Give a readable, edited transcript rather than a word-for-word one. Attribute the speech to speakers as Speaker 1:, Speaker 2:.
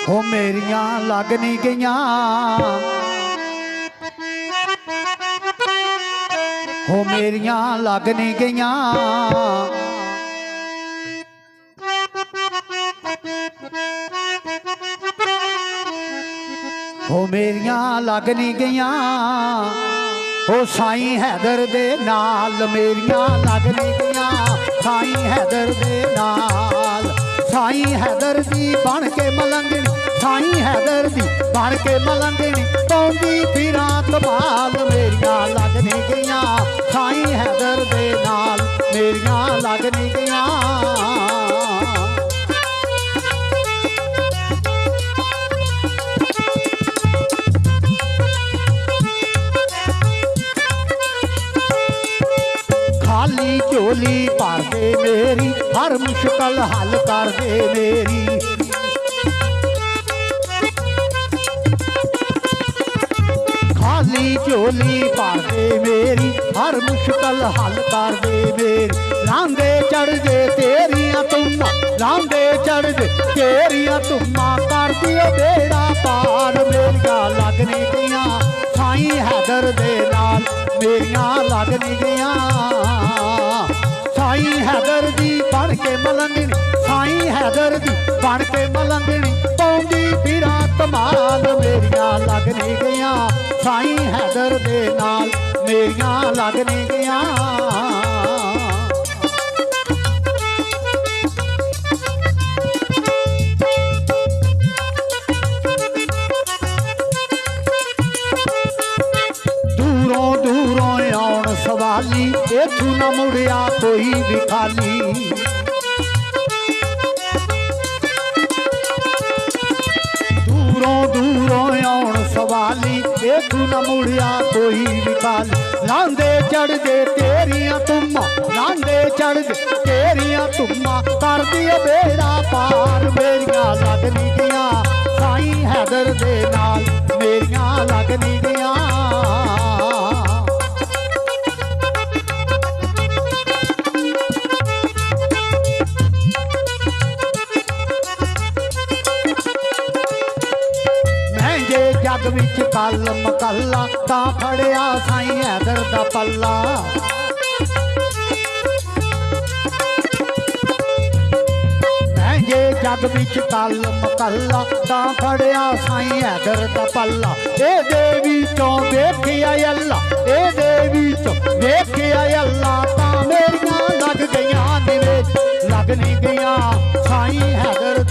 Speaker 1: हो मेरियां लग नहीं गईयां, हो मेरियां लग नहीं गईयां। हो मेरियां लग नहीं गईयां। हो साईं हैदर दे नाल मेरियां लग नहीं गईयां। साईं हैदर दे नाल, साईं हैदर दी बन के मलंगनी, साईं हैदर दी बन के मलंगनी पौंदी फिरां धमाल। मेरियां लग नहीं गईयां साईं हैदर दे नाल, मेरियां लग नहीं गईयां। खाली झोली भर दे मेरी, हर मुश्किल हल कर दे मेरी। खाली झोली भर दे मेरी, हर मुश्किल हल कर दे मेरी। लांदे चढ़ दे तेरियां तुम्मा, लांदे चढ़ दे तेरियां तुम्मा कर दियो बेड़ा पार। मेरियां लग नहीं गईयां साईं हैदर दे नाल, मेरियां लग नहीं गईयां। साईं हैदर दी बन के मलंगनी, साईं हैदर दी बन के मलंगनी पौंदी फिरां धमाल। मेरियां लग नहीं गईयां साईं हैदर दे नाल, मेरियां लग नहीं गईयां। दूरों दूरों आउण सवाली, इथों न मुड़िया कोई भी खाली। दूरों दूरों आउण सवाली, इथों न मुड़िया कोई भी खाली। लांदे चढ़ दे तेरियां तुम्मा, लांदे चढ़ दे तेरियां तुम्मा कर दियो बेड़ा पार। मेरियां लग नहीं गईयां साईं हैदर दे नाल, मेरियां लग नहीं गईयां। जग विच कल मकल्ला तां फड़िया साईं हैदर दा पल्ला। मैं जे जग विच कल मकल्ला तां फड़िया साईं हैदर दा पल्ला। ए देवी चों वेखिया अल्ला, ए देवी चों वेखिया अल्ला तां मेरियां लग गईयां निवेश, लग नहीं गईयां साईं हैदर